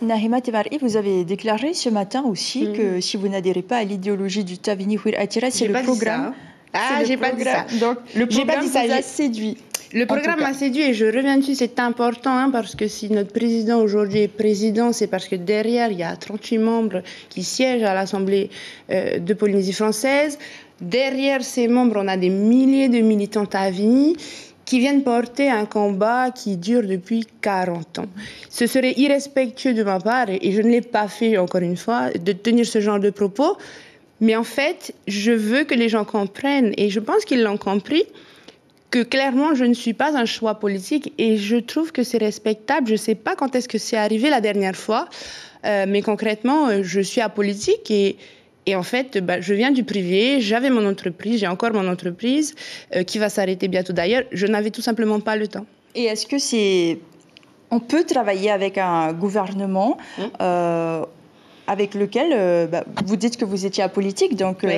Nahima Temari, vous avez déclaré ce matin aussi que si vous n'adhérez pas à l'idéologie du Tavini Houir Attira, c'est le programme. J'ai pas dit ça. Donc, le programme vous a séduit. Le programme m'a séduit et je reviens dessus, c'est important parce que si notre président aujourd'hui est président, c'est parce que derrière, il y a 38 membres qui siègent à l'Assemblée de Polynésie française. Derrière ces membres, on a des milliers de militants Tavini qui viennent porter un combat qui dure depuis 40 ans. Ce serait irrespectueux de ma part, et je ne l'ai pas fait encore une fois, de tenir ce genre de propos. Mais en fait, je veux que les gens comprennent, et je pense qu'ils l'ont compris, que clairement, je ne suis pas un choix politique et je trouve que c'est respectable. Je ne sais pas quand est-ce que c'est arrivé la dernière fois, mais concrètement, je suis apolitique et en fait, je viens du privé, j'avais mon entreprise, j'ai encore mon entreprise qui va s'arrêter bientôt d'ailleurs. Je n'avais tout simplement pas le temps. Et est-ce que on peut travailler avec un gouvernement avec lequel vous dites que vous étiez apolitique, donc... Oui.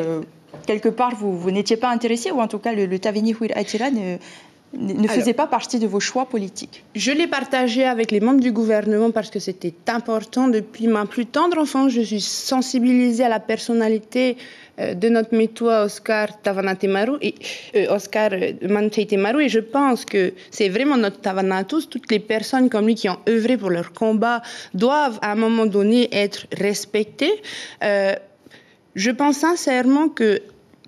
Quelque part, vous n'étiez pas intéressé, ou en tout cas, le Tavini Houir Attira ne faisait pas partie de vos choix politiques. Je l'ai partagé avec les membres du gouvernement parce que c'était important. Depuis ma plus tendre enfance, je suis sensibilisée à la personnalité de notre métois Oscar Tavanatemaru et Oscar Manteitemaru, et je pense que c'est vraiment notre Tavana à tous. Toutes les personnes comme lui qui ont œuvré pour leur combat doivent à un moment donné être respectées. Je pense sincèrement que,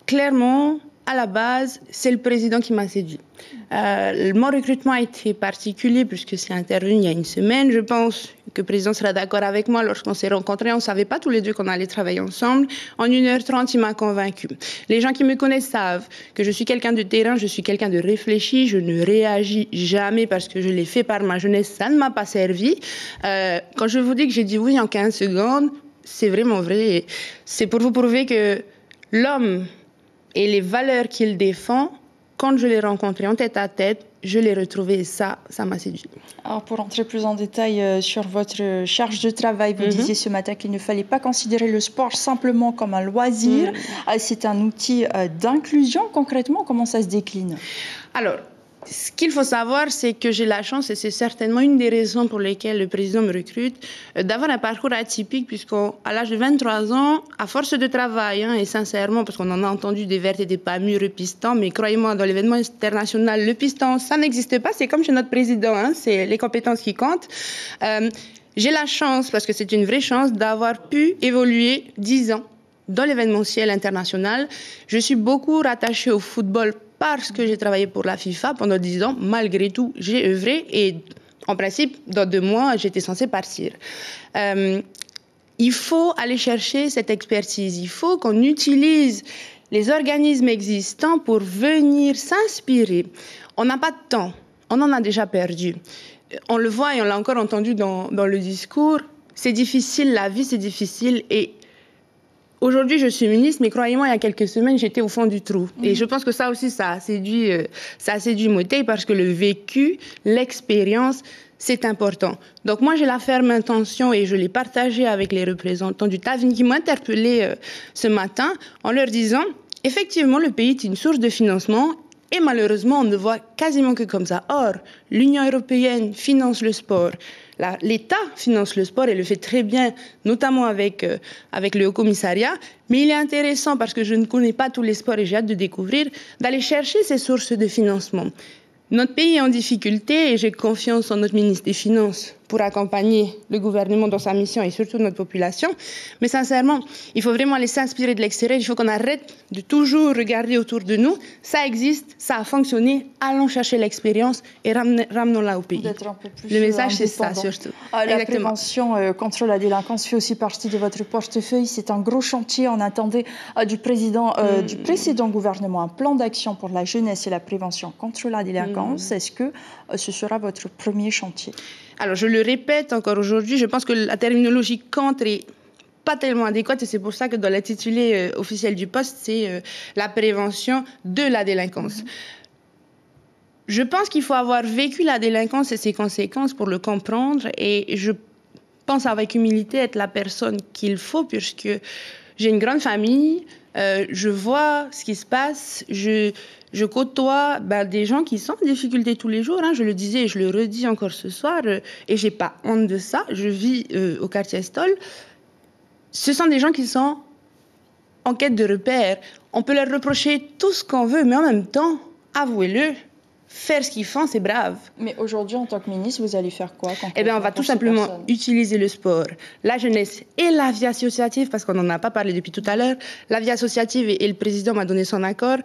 clairement, à la base, c'est le président qui m'a séduit. Mon recrutement a été particulier puisque c'est intervenu il y a une semaine. Je pense que le président sera d'accord avec moi. Lorsqu'on s'est rencontrés, on ne savait pas tous les deux qu'on allait travailler ensemble. En 1h30, il m'a convaincu. Les gens qui me connaissent savent que je suis quelqu'un de terrain, je suis quelqu'un de réfléchi. Je ne réagis jamais parce que je l'ai fait par ma jeunesse. Ça ne m'a pas servi. Quand je vous dis que j'ai dit oui en 15 secondes, c'est vraiment vrai. C'est pour vous prouver que l'homme et les valeurs qu'il défend, quand je l'ai rencontré en tête à tête, je l'ai retrouvé et ça m'a séduit. Alors pour entrer plus en détail sur votre charge de travail, vous disiez ce matin qu'il ne fallait pas considérer le sport simplement comme un loisir. C'est un outil d'inclusion. Concrètement, comment ça se décline? Alors, ce qu'il faut savoir, c'est que j'ai la chance, et c'est certainement une des raisons pour lesquelles le président me recrute, d'avoir un parcours atypique, puisqu'à l'âge de 23 ans, à force de travail, et sincèrement, parce qu'on en a entendu des vertes et des pas mûres, le piston, mais croyez-moi, dans l'événement international, le piston, ça n'existe pas, c'est comme chez notre président, c'est les compétences qui comptent. J'ai la chance, parce que c'est une vraie chance, d'avoir pu évoluer 10 ans dans l'événementiel international. Je suis beaucoup rattachée au football parce que j'ai travaillé pour la FIFA pendant 10 ans. Malgré tout, j'ai œuvré et en principe, dans 2 mois, j'étais censée partir. Il faut aller chercher cette expertise. Il faut qu'on utilise les organismes existants pour venir s'inspirer. On n'a pas de temps. On en a déjà perdu. On le voit et on l'a encore entendu dans le discours. C'est difficile, la vie c'est difficile et aujourd'hui, je suis ministre, mais croyez-moi, il y a quelques semaines, j'étais au fond du trou. Et je pense que ça aussi, ça a séduit Motei parce que le vécu, l'expérience, c'est important. Donc moi, j'ai la ferme intention et je l'ai partagé avec les représentants du Tavini qui m'ont interpellé ce matin en leur disant, effectivement, le pays est une source de financement et malheureusement, on ne voit quasiment que comme ça. Or, l'Union européenne finance le sport. L'État finance le sport et le fait très bien, notamment avec le Haut-Commissariat. Mais il est intéressant, parce que je ne connais pas tous les sports et j'ai hâte de découvrir, d'aller chercher ces sources de financement. Notre pays est en difficulté et j'ai confiance en notre ministre des Finances pour accompagner le gouvernement dans sa mission et surtout notre population. Mais sincèrement, il faut vraiment aller s'inspirer de l'extérieur. Il faut qu'on arrête de toujours regarder autour de nous. Ça existe, ça a fonctionné. Allons chercher l'expérience et ramenons-la au pays. Le message, c'est ça surtout. La prévention contre la délinquance fait aussi partie de votre portefeuille. C'est un gros chantier. On attendait du précédent gouvernement un plan d'action pour la jeunesse et la prévention contre la délinquance. Est-ce que ce sera votre premier chantier? Alors, je le répète encore aujourd'hui, je pense que la terminologie contre est pas tellement adéquate et c'est pour ça que dans l'intitulé officiel du poste, c'est la prévention de la délinquance. Je pense qu'il faut avoir vécu la délinquance et ses conséquences pour le comprendre et je pense avec humilité être la personne qu'il faut puisque j'ai une grande famille, je vois ce qui se passe, je côtoie des gens qui sont en difficulté tous les jours. Hein, je le disais et je le redis encore ce soir, et j'ai pas honte de ça. Je vis au quartier Estol. Ce sont des gens qui sont en quête de repères. On peut leur reprocher tout ce qu'on veut, mais en même temps, avouez-le, faire ce qu'ils font, c'est brave. Mais aujourd'hui, en tant que ministre, vous allez faire quoi? On va tout simplement utiliser le sport, la jeunesse et la vie associative, parce qu'on n'en a pas parlé depuis tout à l'heure. La vie associative, et le président m'a donné son accord,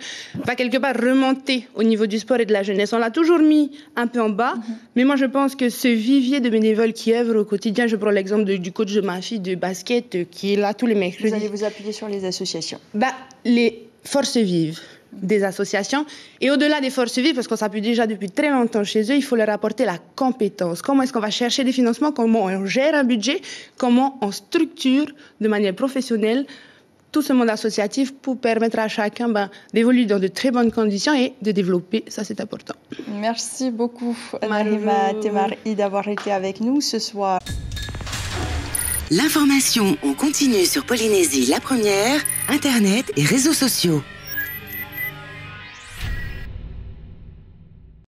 va quelque part remonter au niveau du sport et de la jeunesse. On l'a toujours mis un peu en bas, mais moi je pense que ce vivier de bénévoles qui œuvrent au quotidien, je prends l'exemple du coach de ma fille de basket qui est là tous les mercredis. Vous allez vous appuyer sur les associations? Les forces vives des associations. Et au-delà des forces vives, parce qu'on s'appuie déjà depuis très longtemps chez eux, il faut leur apporter la compétence. Comment est-ce qu'on va chercher des financements? Comment on gère un budget? Comment on structure de manière professionnelle tout ce monde associatif pour permettre à chacun d'évoluer dans de très bonnes conditions et de développer. Ça, c'est important. Merci beaucoup, Naïma Temari, d'avoir été avec nous ce soir. L'information en continu sur Polynésie la première, Internet et réseaux sociaux.